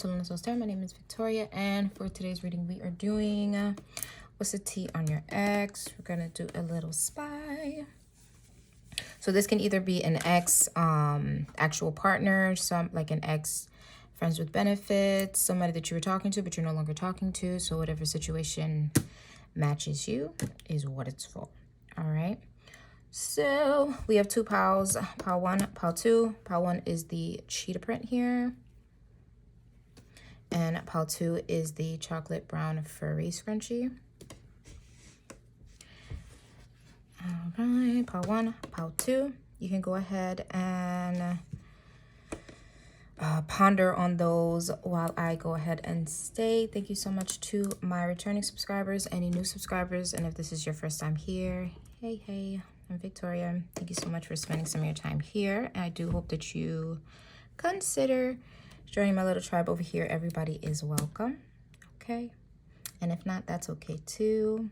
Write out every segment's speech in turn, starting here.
to Luna Soul's Tarot. My name is Victoria, and for today's reading, we are doing what's the tea on your ex. We're gonna do a little spy. So this can either be an ex, actual partner, some like an ex friends with benefits, somebody that you were talking to but you're no longer talking to. So whatever situation matches you is what it's for. All right. So we have two piles, pile one, pile two. Pile one is the cheetah print here. And pile two is the chocolate brown furry scrunchie. All right, pile one, pile two. You can go ahead and ponder on those while I go ahead and stay. Thank you so much to my returning subscribers, any new subscribers, and if this is your first time here, hey, I'm Victoria. Thank you so much for spending some of your time here, and I do hope that you consider joining my little tribe over here. Everybody is welcome, okay? And if not, that's okay too.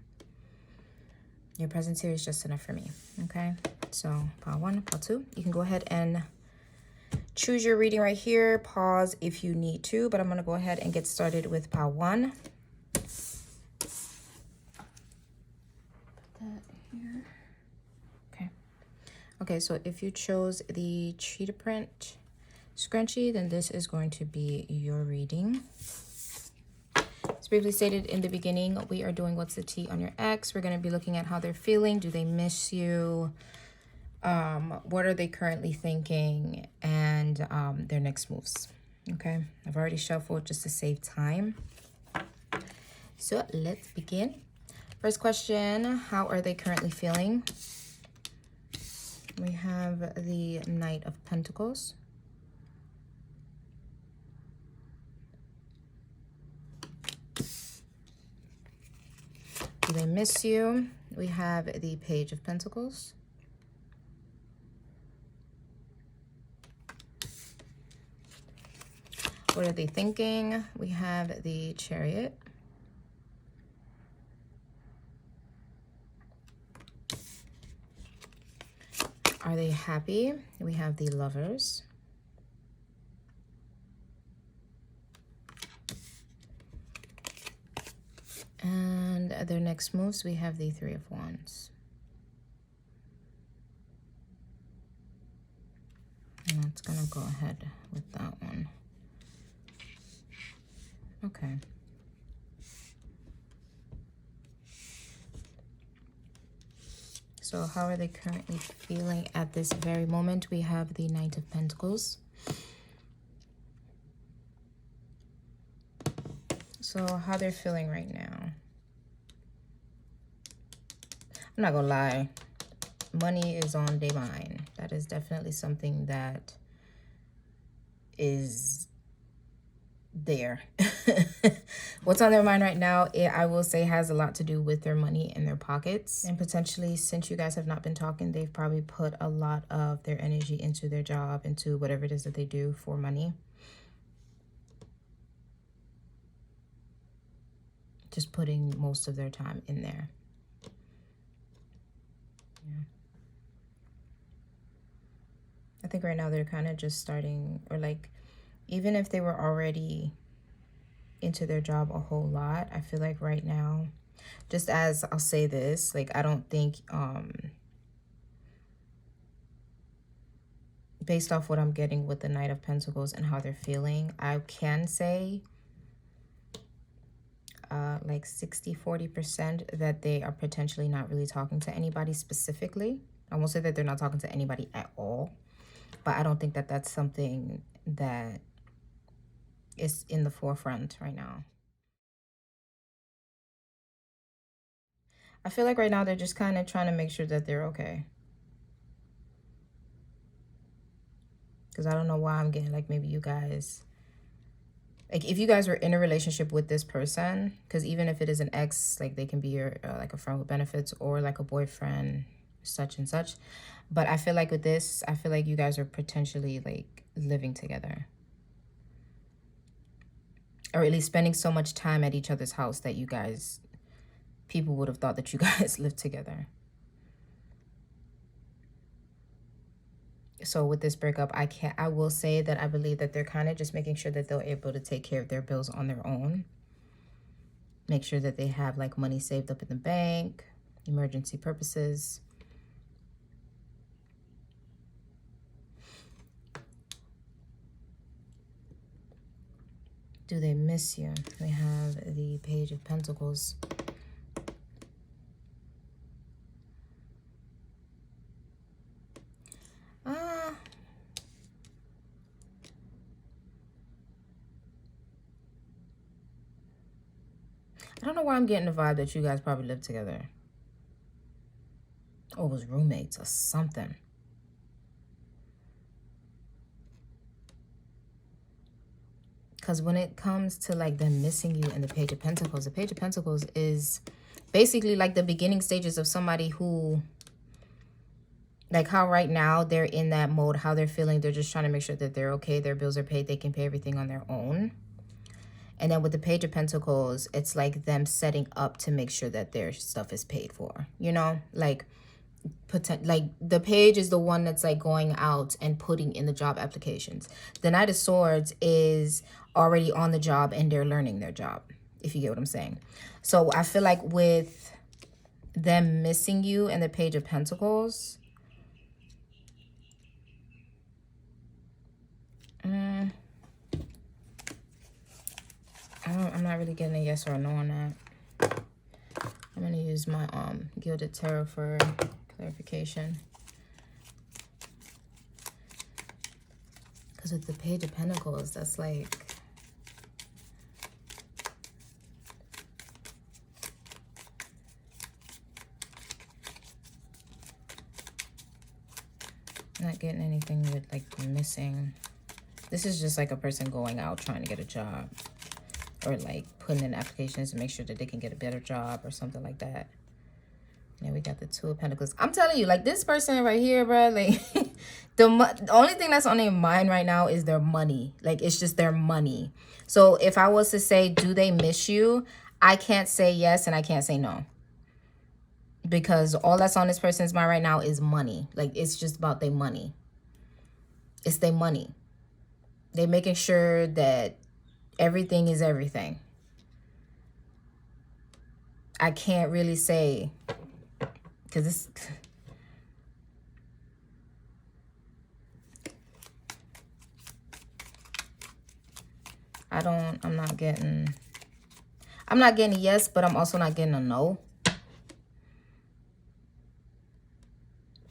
Your presence here is just enough for me, okay? So pile one, pile two. You can go ahead and choose your reading right here. Pause if you need to, but I'm gonna go ahead and get started with pile one. Put that here. Okay, so if you chose the cheetah print scrunchie, then this is going to be your reading. As briefly stated in the beginning, we are doing what's the tea on your ex. We're going to be looking at how they're feeling. Do they miss you? What are they currently thinking? And their next moves. Okay, I've already shuffled just to save time. So let's begin. First question, how are they currently feeling? We have the Knight of Pentacles. Do they miss you? We have the Page of Pentacles. What are they thinking? We have the Chariot. Are they happy? We have the Lovers. And their next moves, we have the Three of Wands. And that's gonna go ahead with that one. Okay. So how are they currently feeling at this very moment? We have the Knight of Pentacles. So how they're feeling right now. I'm not gonna lie. Money is on their mind. That is definitely something that is there. What's on their mind right now, I will say, has a lot to do with their money in their pockets. And potentially, since you guys have not been talking, they've probably put a lot of their energy into their job, into whatever it is that they do for money. Just putting most of their time in there. Yeah. I think right now they're kind of just starting, or like, even if they were already into their job a whole lot, I feel like right now, just as I'll say this, like, I don't think, based off what I'm getting with the Knight of Pentacles and how they're feeling, I can say like 60-40% that they are potentially not really talking to anybody specifically. I won't say that they're not talking to anybody at all, but I don't think that that's something that is in the forefront right now. I feel like right now they're just kind of trying to make sure that they're okay. Because I don't know why I'm getting like maybe you guys, like if you guys were in a relationship with this person, because even if it is an ex, like they can be your like a friend with benefits or like a boyfriend, such and such. But I feel like with this, I feel like you guys are potentially like living together. Or at least spending so much time at each other's house that you guys, people would have thought that you guys lived together. So with this breakup, I will say that I believe that they're kind of just making sure that they're able to take care of their bills on their own. Make sure that they have like money saved up in the bank, emergency purposes. Do they miss you? We have the Page of Pentacles. I don't know why I'm getting the vibe that you guys probably live together. Or was roommates or something. Because when it comes to like them missing you and the Page of Pentacles is basically like the beginning stages of somebody who, like how right now they're in that mode, how they're feeling. They're just trying to make sure that they're okay. Their bills are paid. They can pay everything on their own. And then with the Page of Pentacles, it's like them setting up to make sure that their stuff is paid for, you know, like the Page is the one that's like going out and putting in the job applications. The Knight of Swords is already on the job and they're learning their job, if you get what I'm saying. So I feel like with them missing you and the Page of Pentacles, I'm not really getting a yes or a no on that. I'm going to use my Gilded Tarot for clarification. Because with the Page of Pentacles, that's like... not getting anything with like missing. This is just like a person going out trying to get a job. Or like putting in applications to make sure that they can get a better job or something like that. Yeah, we got the Two of Pentacles. I'm telling you, like this person right here, bro, like the only thing that's on their mind right now is their money. Like it's just their money. So if I was to say, do they miss you? I can't say yes and I can't say no. Because all that's on this person's mind right now is money. Like it's just about their money. It's their money. They're making sure that everything is everything. I can't really say, because this... I'm not getting a yes, but I'm also not getting a no.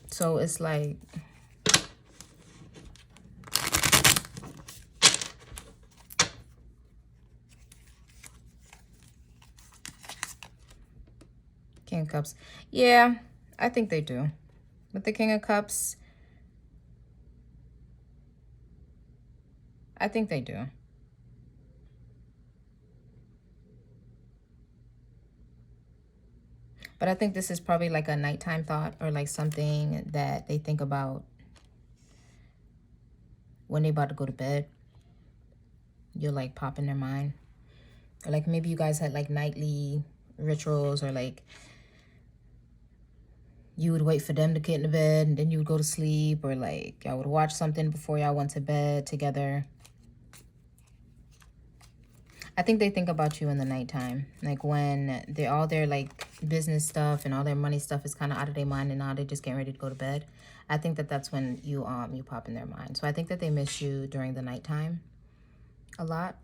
So it's like... King of Cups. Yeah, I think they do. With the King of Cups, I think they do. But I think this is probably like a nighttime thought or like something that they think about when they about to go to bed. You'll like pop in their mind. Or like maybe you guys had like nightly rituals, or like you would wait for them to get into bed and then you would go to sleep, or like y'all would watch something before y'all went to bed together. I think they think about you in the nighttime, like when all their like business stuff and all their money stuff is kind of out of their mind and now they're just getting ready to go to bed. I think that that's when you pop in their mind. So I think that they miss you during the nighttime a lot,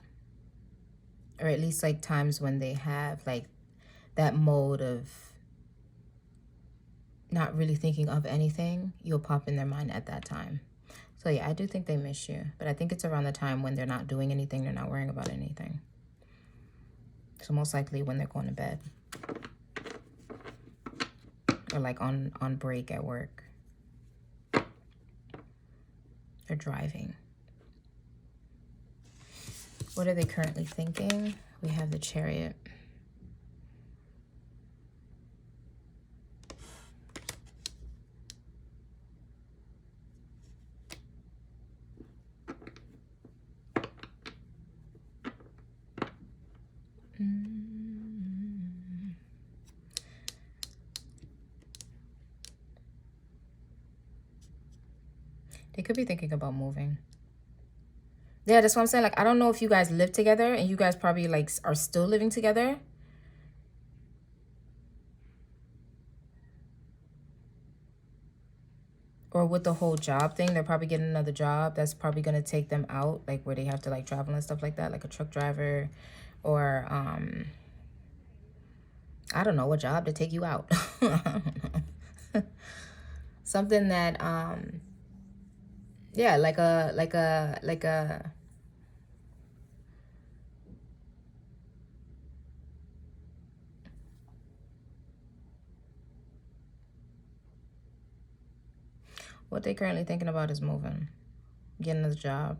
or at least like times when they have like that mode of not really thinking of anything. You'll pop in their mind at that time. So yeah, I do think they miss you, but I think it's around the time when they're not doing anything, they're not worrying about anything. So most likely when they're going to bed, or like on break at work, or driving. What are they currently thinking? We have the Chariot. They could be thinking about moving. Yeah, that's what I'm saying. Like, I don't know if you guys live together and you guys probably like are still living together. Or with the whole job thing, they're probably getting another job that's probably going to take them out, like where they have to like travel and stuff like that, like a truck driver or I don't know, a job to take you out. Something that yeah, like a what they currently thinking about is moving, getting a job,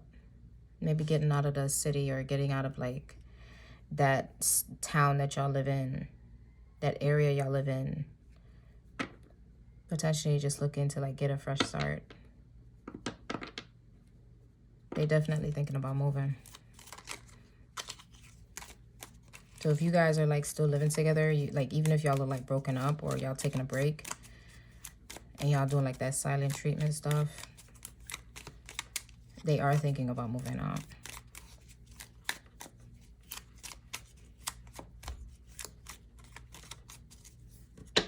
maybe getting out of the city or getting out of like that town that y'all live in, that area y'all live in. Potentially just looking to like get a fresh start. They definitely thinking about moving. So if you guys are like still living together, you like, even if y'all are like broken up or y'all taking a break and y'all doing like that silent treatment stuff, they are thinking about moving out.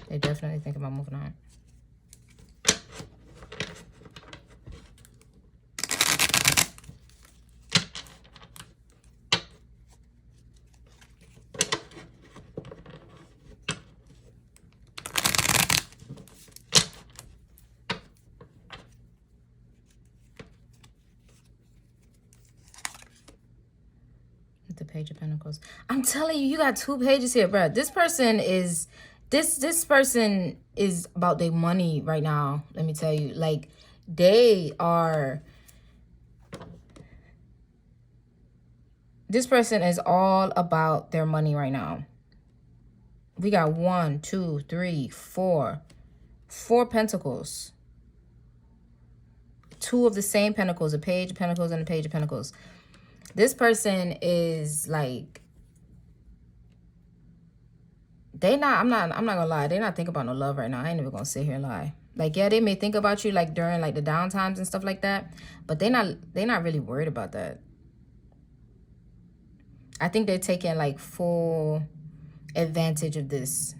They definitely think about moving out. The Page of Pentacles. I'm telling you, you got 2 pages here, bro. This person is this person is about their money right now. Let me tell you, like they are. This person is all about their money right now. We got 1, 2, 3, 4 pentacles. 2 of the same pentacles, a Page of Pentacles and a Page of Pentacles. This person is like, I'm not gonna lie, they not thinking about no love right now. I ain't even gonna sit here and lie. Like, yeah, they may think about you like during like the down times and stuff like that, but they not really worried about that. I think they're taking like full advantage of this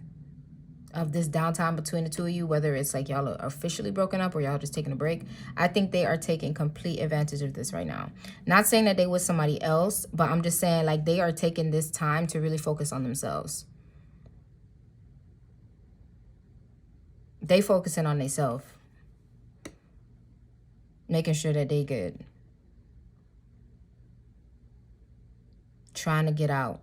downtime between the 2 of you, whether it's like y'all are officially broken up or y'all just taking a break. I think they are taking complete advantage of this right now. Not saying that they with somebody else, but I'm just saying like they are taking this time to really focus on themselves. They focusing on themselves, making sure that they good, trying to get out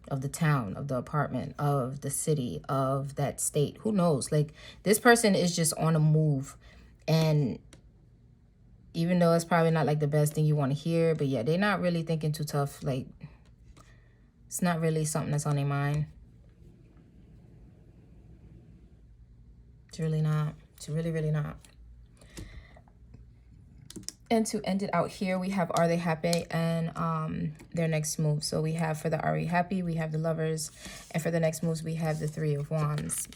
of the town, of the apartment, of the city, of that state. Who knows? Like, this person is just on a move. And even though it's probably not like the best thing you want to hear, but yeah, they're not really thinking too tough. Like, it's not really something that's on their mind. It's really not. It's really, really not. And to end it out here, we have Are They Happy and their next move. So we have for the Are You Happy, we have the Lovers. And for the next moves, we have the 3 of Wands.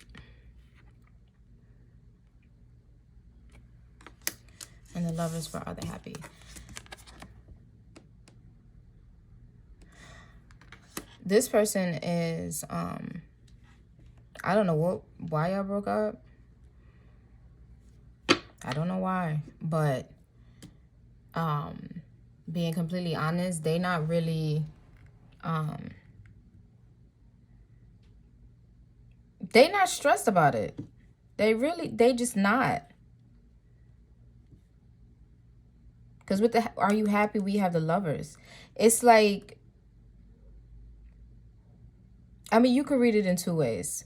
And the Lovers for Are They Happy. This person is, I don't know why y'all broke up. I don't know why, but being completely honest, they not really they not stressed about it. They just not. Because with the Are You Happy, we have the Lovers. It's like, I mean, you could read it in 2 ways.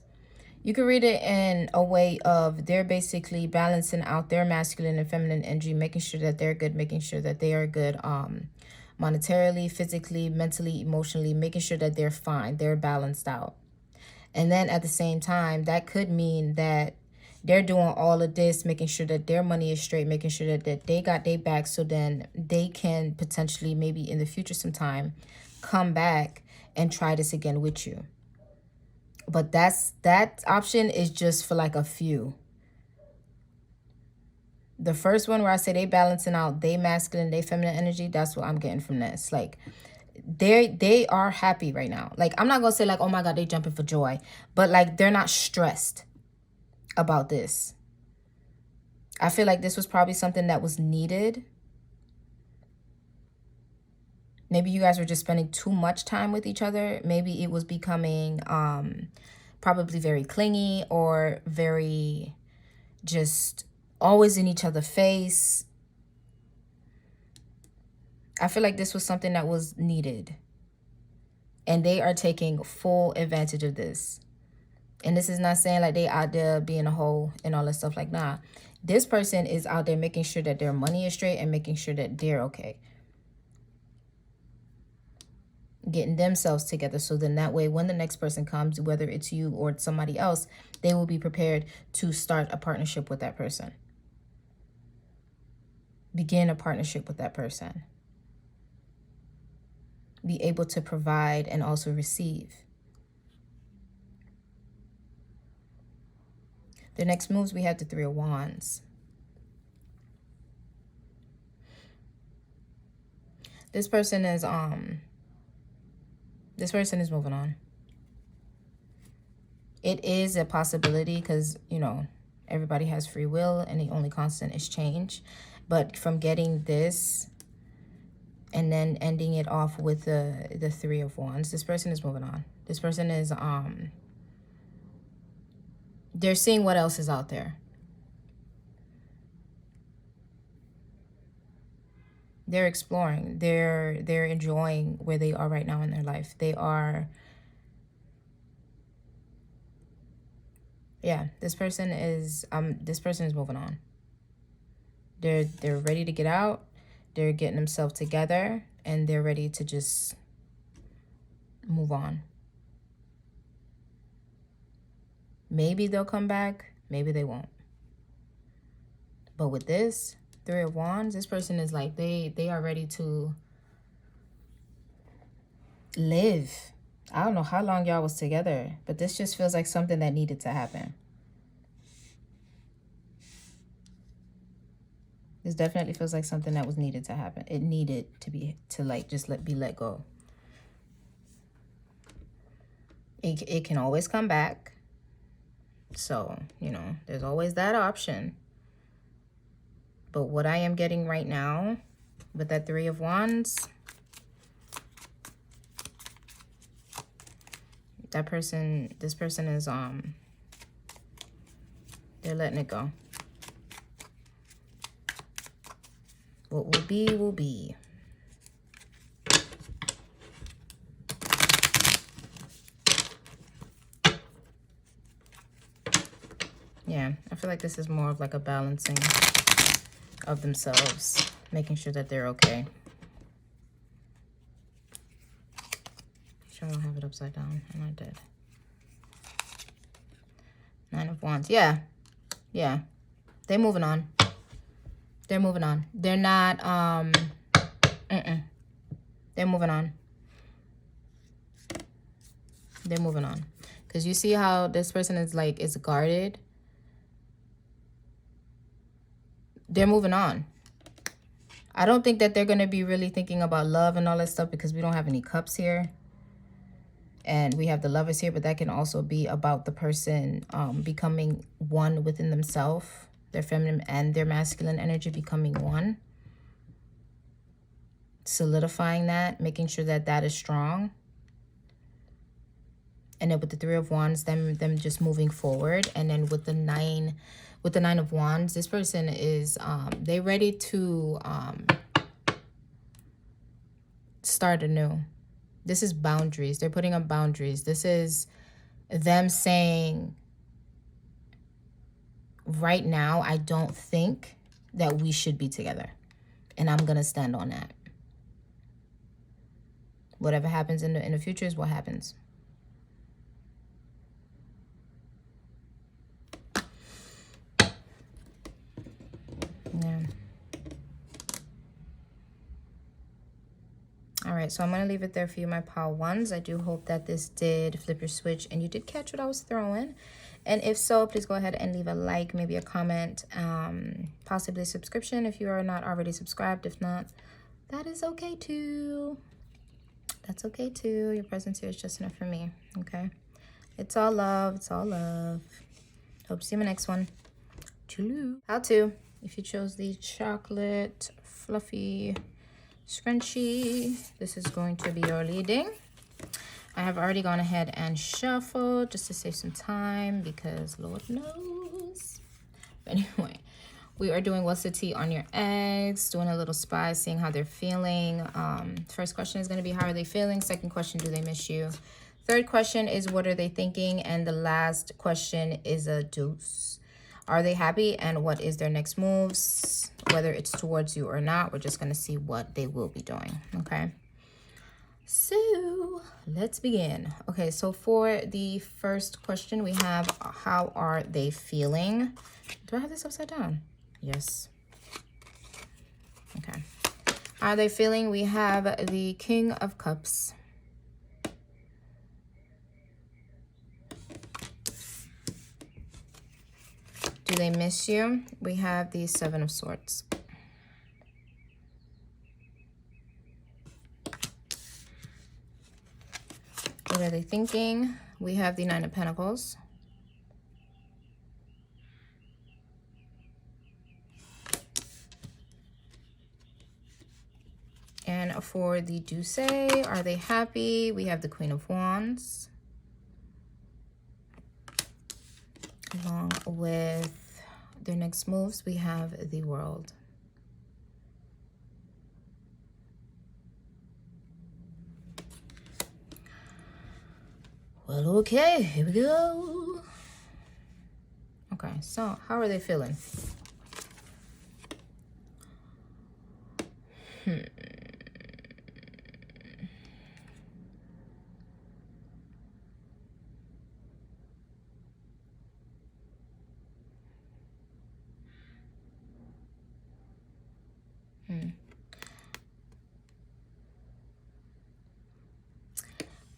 You could read it in a way of they're basically balancing out their masculine and feminine energy, making sure that they're good, making sure that they are good monetarily, physically, mentally, emotionally, making sure that they're fine, they're balanced out. And then at the same time, that could mean that they're doing all of this, making sure that their money is straight, making sure that they got their back, so then they can potentially maybe in the future sometime come back and try this again with you. But that option is just for like a few. The first one where I say they balancing out, they masculine, they feminine energy, that's what I'm getting from this. Like, they are happy right now. Like, I'm not gonna say like, oh my God, they jumping for joy, but like, they're not stressed about this. I feel like this was probably something that was needed. Maybe you guys were just spending too much time with each other. Maybe it was becoming probably very clingy or very just always in each other's face. I feel like this was something that was needed. And they are taking full advantage of this. And this is not saying like they out there being a hoe and all that stuff. Like, nah. This person is out there making sure that their money is straight and making sure that they're okay. Getting themselves together, so then that way when the next person comes, whether it's you or it's somebody else, they will be prepared to start a partnership with that person. Begin a partnership with that person. Be able to provide and also receive. The next moves, we have the Three of Wands. This person is moving on. It is a possibility because, you know, everybody has free will and the only constant is change. But from getting this and then ending it off with the Three of Wands, this person is moving on. This person is they're seeing what else is out there. They're exploring. They're enjoying where they are right now in their life. They are, yeah, this person is moving on. They're ready to get out. They're getting themselves together and they're ready to just move on. Maybe they'll come back, maybe they won't. But with this Three of Wands, this person is like, they are ready to live. I don't know how long y'all was together, but this just feels like something that needed to happen. This definitely feels like something that was needed to happen. It needed to be, be let go. It can always come back. So, you know, there's always that option. But what I am getting right now with that Three of Wands, this person is, they're letting it go. What will be, will be. Yeah, I feel like this is more of like a balancing of themselves, making sure that they're okay. Sure, I don't have it upside down, and I did. Nine of Wands. Yeah, they're moving on. They're moving on. They're not they're moving on. They're moving on. Because you see how this person is like, is guarded. They're moving on. I don't think that they're going to be really thinking about love and all that stuff because we don't have any cups here. And we have the Lovers here, but that can also be about the person becoming one within themselves. Their feminine and their masculine energy becoming one. Solidifying that, making sure that that is strong. And then with the Three of Wands, them just moving forward. And then with the Nine of Wands, this person is, they're ready to start anew. This is boundaries. They're putting up boundaries. This is them saying, right now, I don't think that we should be together. And I'm going to stand on that. Whatever happens in the future is what happens. Yeah. All right, so I'm going to leave it there for you, my pile ones. I do hope that this did flip your switch and you did catch what I was throwing. And if so, please go ahead and leave a like, maybe a comment, possibly a subscription if you are not already subscribed. If not, that is okay too. That's okay too. Your presence here is just enough for me, okay? It's all love. It's all love. Hope to see you in my next one. Chulu. How to, if you chose the chocolate fluffy scrunchie, this is going to be your leading. I have already gone ahead and shuffled just to save some time because Lord knows. But anyway, we are doing what's the tea on your eggs, doing a little spy, seeing how they're feeling. First question is going to be how are they feeling? Second question, do they miss you? Third question is what are they thinking? And the last question is a deuce. Are they happy and what is their next moves? Whether it's towards you or not, we're just going to see what they will be doing, okay? So let's begin. Okay, so for the first question, we have how are they feeling? Do I have this upside down? Yes. Okay. How are they feeling? We have the King of Cups. Do they miss you? We have the Seven of Swords. What are they thinking? We have the Nine of Pentacles. And for the Deuce, are they happy? We have the Queen of Wands. Along with their next moves, we have the World. Well, okay, here we go. Okay, so how are they feeling?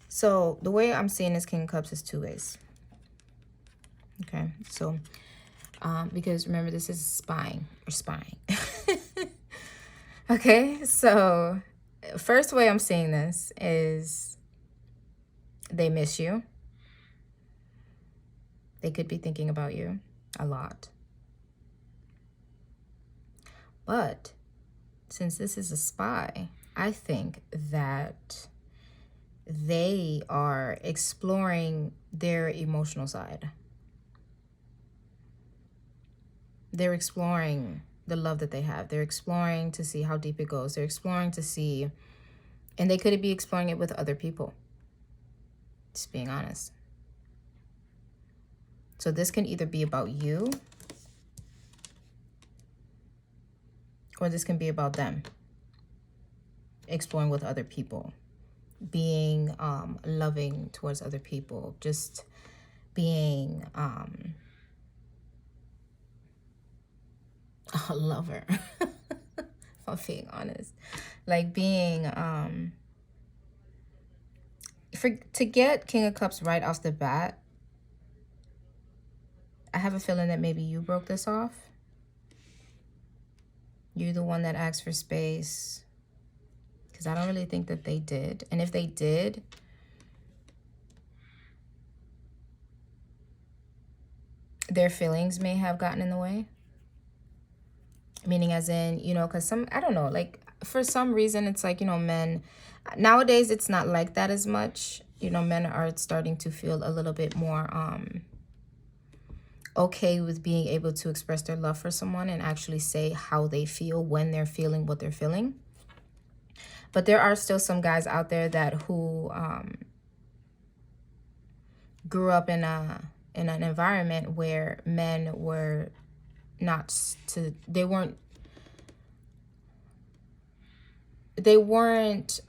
So the way I'm seeing this King of Cups is two ways. Okay, so because remember this is spying. Okay, so first way I'm seeing this is they miss you. They could be thinking about you a lot. But since this is a spy, I think that they are exploring their emotional side. They're exploring the love that they have. They're exploring to see how deep it goes. They're exploring to see, and they could be exploring it with other people. Just being honest. So this can either be about you or this can be about them exploring with other people, being loving towards other people, just being a lover. If I'm being honest, like being to get King of Cups right off the bat, I have a feeling that maybe you broke this off. You're the one that asked for space. Because I don't really think that they did. And if they did, their feelings may have gotten in the way. Meaning as in, you know, because I don't know, like for some reason it's like, you know, men, nowadays it's not like that as much. You know, men are starting to feel a little bit more okay with being able to express their love for someone and actually say how they feel when they're feeling what they're feeling. But there are still some guys out there who grew up in an environment where men were they weren't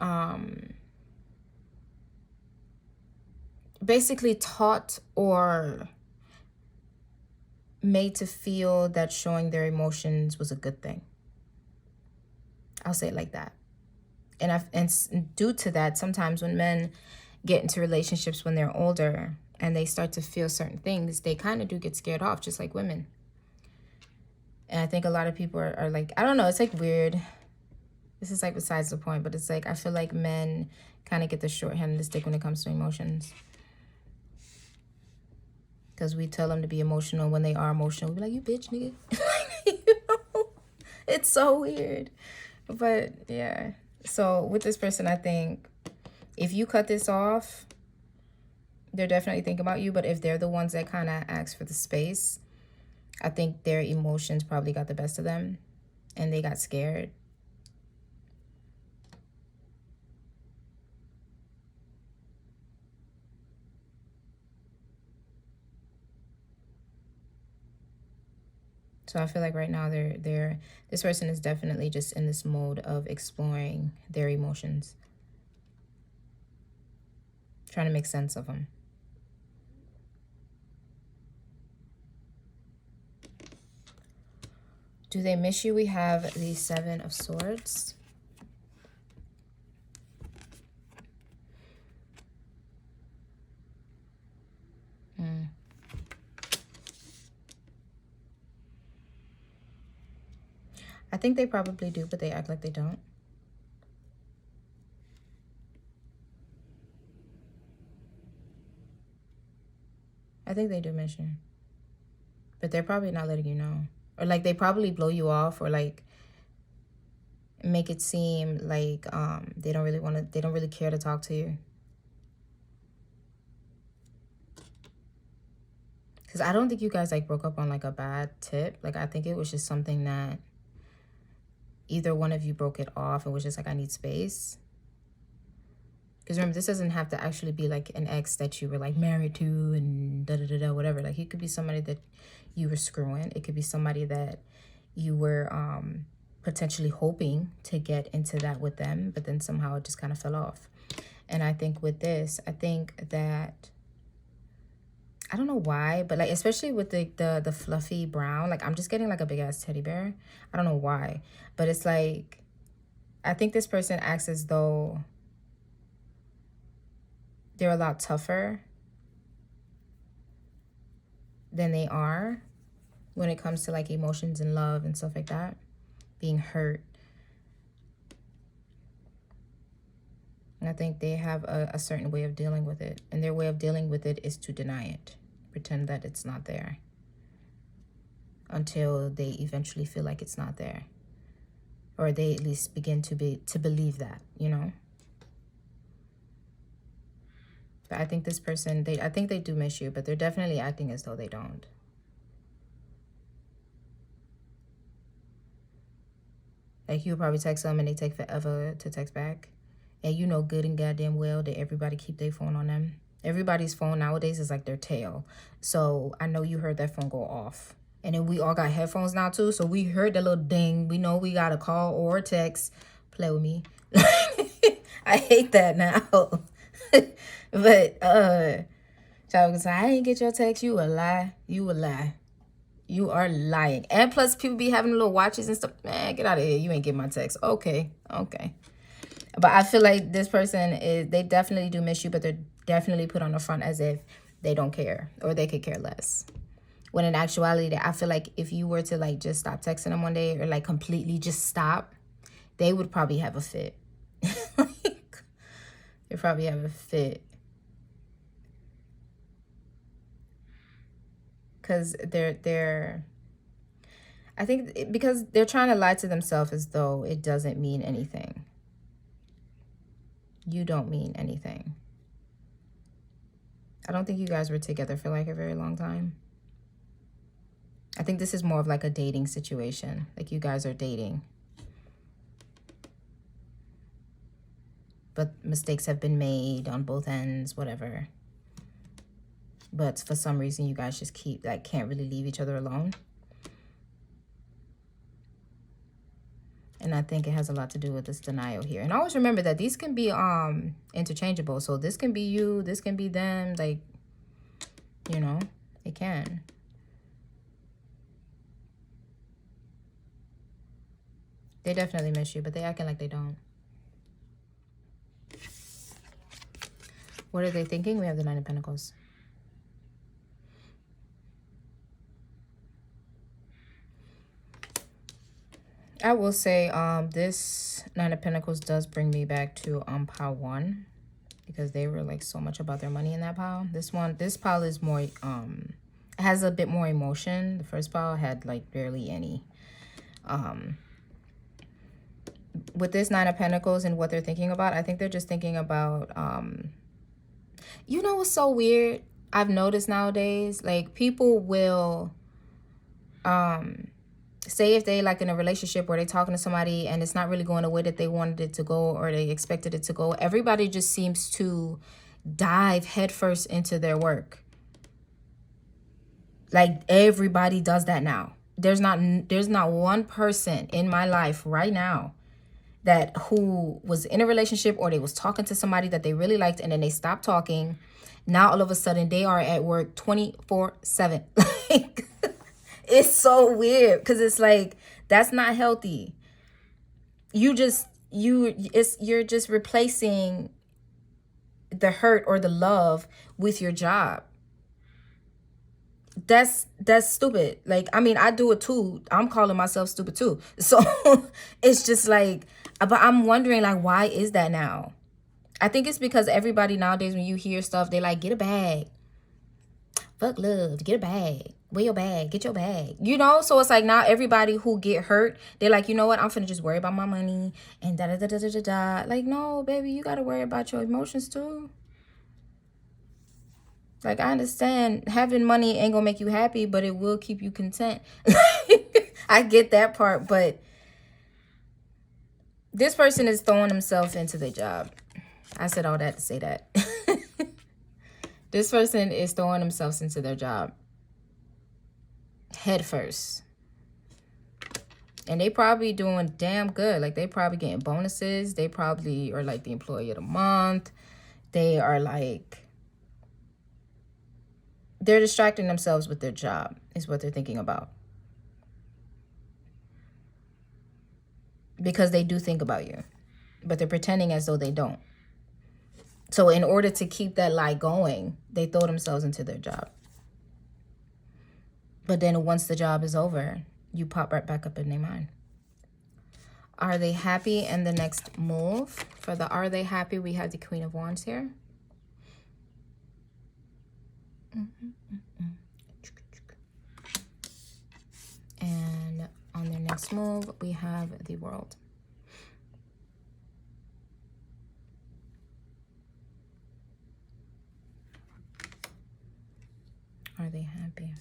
basically taught or made to feel that showing their emotions was a good thing. I'll say it like that. And due to that, sometimes when men get into relationships when they're older, and they start to feel certain things, they kind of do get scared off, just like women. And I think a lot of people are like, I don't know, it's like weird. This is like besides the point, but it's like I feel like men kind of get the short end of the stick when it comes to emotions. Because we tell them to be emotional when they are emotional. We be like, you bitch, nigga. You know? It's so weird. But yeah. So with this person, I think if you cut this off, they're definitely thinking about you. But if they're the ones that kind of ask for the space, I think their emotions probably got the best of them and they got scared. So I feel like right now this person is definitely just in this mode of exploring their emotions, trying to make sense of them. Do they miss you? We have the 7 of Swords. I think they probably do, but they act like they don't. I think they do miss you. But they're probably not letting you know. Or like they probably blow you off or like make it seem like they don't really care to talk to you. Because I don't think you guys like broke up on like a bad tip. Like I think it was just something that either one of you broke it off and was just like, I need space. Because remember, this doesn't have to actually be like an ex that you were like married to and da-da-da-da, whatever. Like it could be somebody that you were screwing. It could be somebody that you were potentially hoping to get into that with them, but then somehow it just kind of fell off. And I think with this, I think that, I don't know why, but like, especially with the fluffy brown, like I'm just getting like a big ass teddy bear. I don't know why, but it's like, I think this person acts as though they're a lot tougher than they are when it comes to like emotions and love and stuff like that, being hurt. And I think they have a certain way of dealing with it. And their way of dealing with it is to deny it. Pretend that it's not there. Until they eventually feel like it's not there. Or they at least begin to believe that, you know? But I think this person, I think they do miss you, but they're definitely acting as though they don't. Like you probably text them and they take forever to text back. And you know good and goddamn well that everybody keep their phone on them. Everybody's phone nowadays is like their tail. So I know you heard that phone go off. And then we all got headphones now too. So we heard that little ding. We know we got a call or a text. Play with me. I hate that now. But child was like, I didn't get your text. You a lie. You a lie. You are lying. And plus people be having little watches and stuff. Man, get out of here. You ain't get my text. Okay. Okay. But I feel like this person they definitely do miss you, but they're definitely put on the front as if they don't care or they could care less. When in actuality, I feel like if you were to like just stop texting them one day or like completely just stop, they would probably have a fit. Like, they probably have a fit. Because I think because they're trying to lie to themselves as though it doesn't mean anything. You don't mean anything. I don't think you guys were together for like a very long time. I think this is more of like a dating situation. Like you guys are dating. But mistakes have been made on both ends, whatever. But for some reason, you guys just can't really leave each other alone. And I think it has a lot to do with this denial here. And always remember that these can be interchangeable. So this can be you, this can be them. Like, you know, it can. They definitely miss you, but they acting like they don't. What are they thinking? We have the 9 of Pentacles. I will say this Nine of Pentacles does bring me back to pile 1, because they were like so much about their money in that pile. This pile is more has a bit more emotion. The first pile had like barely any. With this Nine of Pentacles and what they're thinking about, I think they're just thinking about you know what's so weird? I've noticed nowadays, like, people will say if they like in a relationship where they're talking to somebody and it's not really going the way that they wanted it to go or they expected it to go, everybody just seems to dive headfirst into their work. Like, everybody does that now. There's not one person in my life right now that who was in a relationship or they was talking to somebody that they really liked and then they stopped talking. Now all of a sudden they are at work 24/7. Like, it's so weird because it's like, that's not healthy. You're just replacing the hurt or the love with your job. That's stupid. Like, I mean, I do it too. I'm calling myself stupid too. So it's just like, but I'm wondering, like, why is that now? I think it's because everybody nowadays, when you hear stuff, they like, get a bag. Fuck love, get a bag. Wear your bag, get your bag. You know? So it's like now everybody who get hurt, they're like, you know what? I'm finna just worry about my money and da da da da da da da. Like, no, baby, you gotta worry about your emotions too. Like, I understand having money ain't gonna make you happy, but it will keep you content. I get that part, but this person is throwing themselves into their job. I said all that to say that. This person is throwing themselves into their job head first. And they probably doing damn good. Like, they probably getting bonuses. They probably are like the employee of the month. They are like, they're distracting themselves with their job is what they're thinking about. Because they do think about you, but they're pretending as though they don't. So in order to keep that lie going, they throw themselves into their job. But then once the job is over, you pop right back up in their mind. Are they happy? And the next move for the are they happy, we have the Queen of Wands here. And on their next move, we have the World. Are they happy?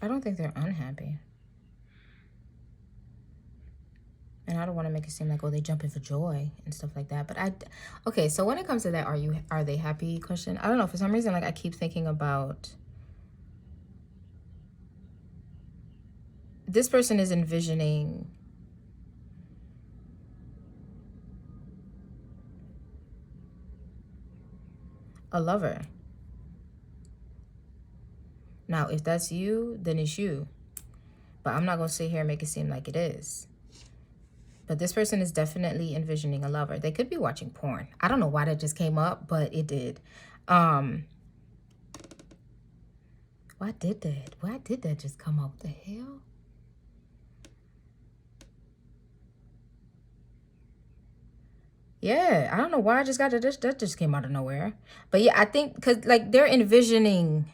I don't think they're unhappy. And I don't want to make it seem like, oh, they jumping for joy and stuff like that. But okay, so when it comes to that, are they happy question, I don't know, for some reason, like, I keep thinking about, this person is envisioning a lover. Now, if that's you, then it's you. But I'm not going to sit here and make it seem like it is. But this person is definitely envisioning a lover. They could be watching porn. I don't know why that just came up, but it did. Why did that? Why did that just come up? What the hell? Yeah, I don't know why I just got that. That just came out of nowhere. But yeah, I think because, like, they're envisioning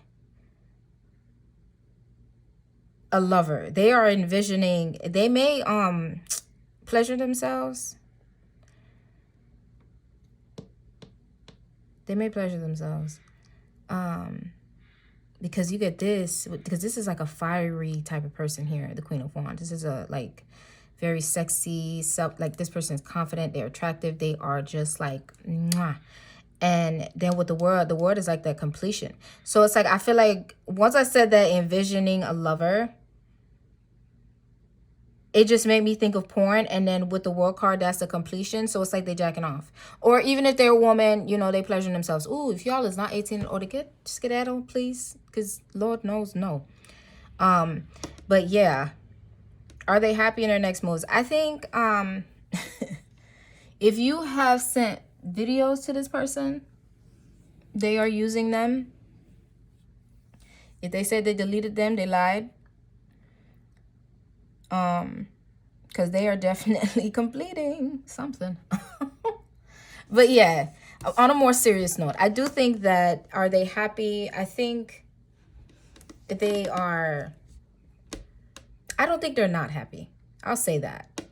a lover. They are envisioning, they may pleasure themselves. They may pleasure themselves. Because you get this, because this is like a fiery type of person here, the Queen of Wands. This is a, like, very sexy, like, this person is confident, they're attractive, they are just like, mwah. And then with the world is like that completion. So it's like, I feel like once I said that envisioning a lover, it just made me think of porn. And then with the World card, that's the completion. So it's like they jacking off. Or even if they're a woman, you know, they pleasuring themselves. Ooh, if y'all is not 18 or to get skedaddle, please. Because Lord knows, no. But yeah. Are they happy in their next moves? I think, If you have sent videos to this person, they are using them. If they said they deleted them, they lied. Because they are definitely completing something. But yeah, on a more serious note, I do think that, are they happy? I think they are. I don't think they're not happy. I'll say that.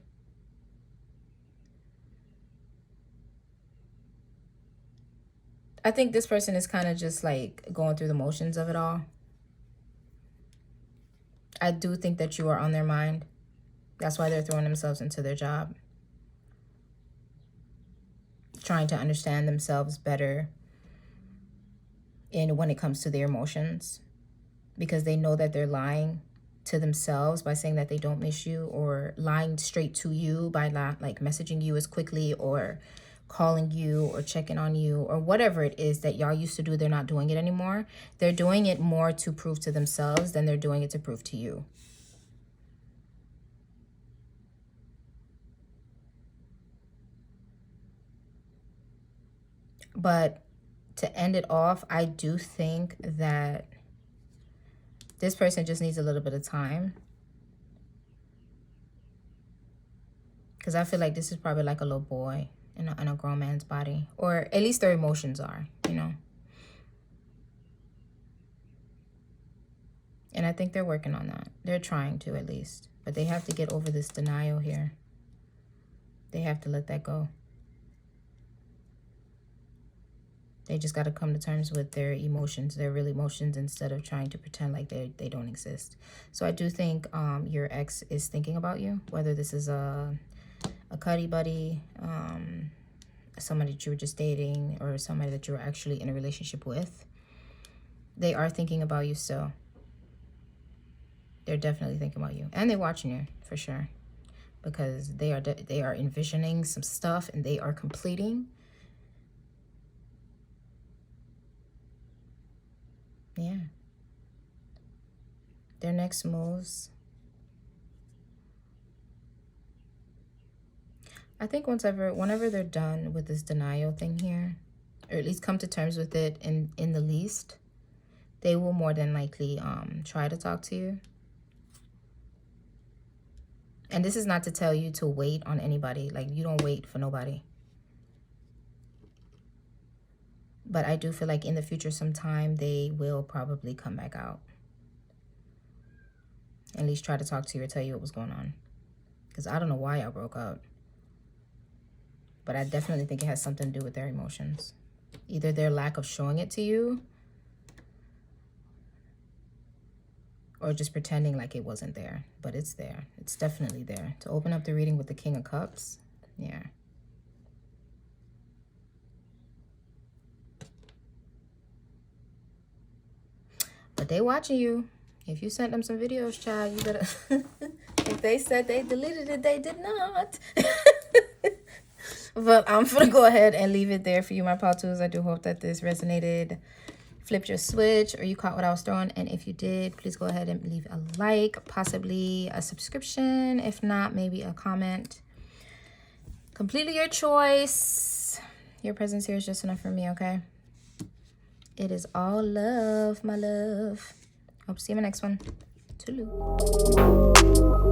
I think this person is kind of just like going through the motions of it all. I do think that you are on their mind. That's why they're throwing themselves into their job. Trying to understand themselves better when it comes to their emotions. Because they know that they're lying to themselves by saying that they don't miss you, or lying straight to you by like messaging you as quickly, or calling you, or checking on you, or whatever it is that y'all used to do. They're not doing it anymore. They're doing it more to prove to themselves than they're doing it to prove to you. But to end it off, I do think that this person just needs a little bit of time. Because I feel like this is probably like a little boy in a grown man's body. Or at least their emotions are, you know. And I think they're working on that. They're trying to, at least. But they have to get over this denial here. They have to let that go. They just got to come to terms with their emotions, their real emotions, instead of trying to pretend like they don't exist. So I do think your ex is thinking about you, whether this is a cuddy buddy, somebody that you were just dating, or somebody that you were actually in a relationship with. They are thinking about you still. They're definitely thinking about you. And they're watching you, for sure. Because they are envisioning some stuff, and they are completing. Yeah. Their next moves. I think whenever they're done with this denial thing here, or at least come to terms with it in the least, they will more than likely try to talk to you. And this is not to tell you to wait on anybody. Like, you don't wait for nobody. But I do feel like in the future sometime they will probably come back out. At least try to talk to you or tell you what was going on. Because I don't know why y'all broke up. But I definitely think it has something to do with their emotions. Either their lack of showing it to you, or just pretending like it wasn't there. But it's there. It's definitely there. To open up the reading with the King of Cups. Yeah. But they watching you. If you sent them some videos, child, you better... If they said they deleted it, they did not. But I'm going to go ahead and leave it there for you, my Paltus. I do hope that this resonated, flipped your switch, or you caught what I was throwing. And if you did, please go ahead and leave a like, possibly a subscription. If not, maybe a comment. Completely your choice. Your presence here is just enough for me, okay? It is all love, my love. Hope to see you in my next one. Toodaloo.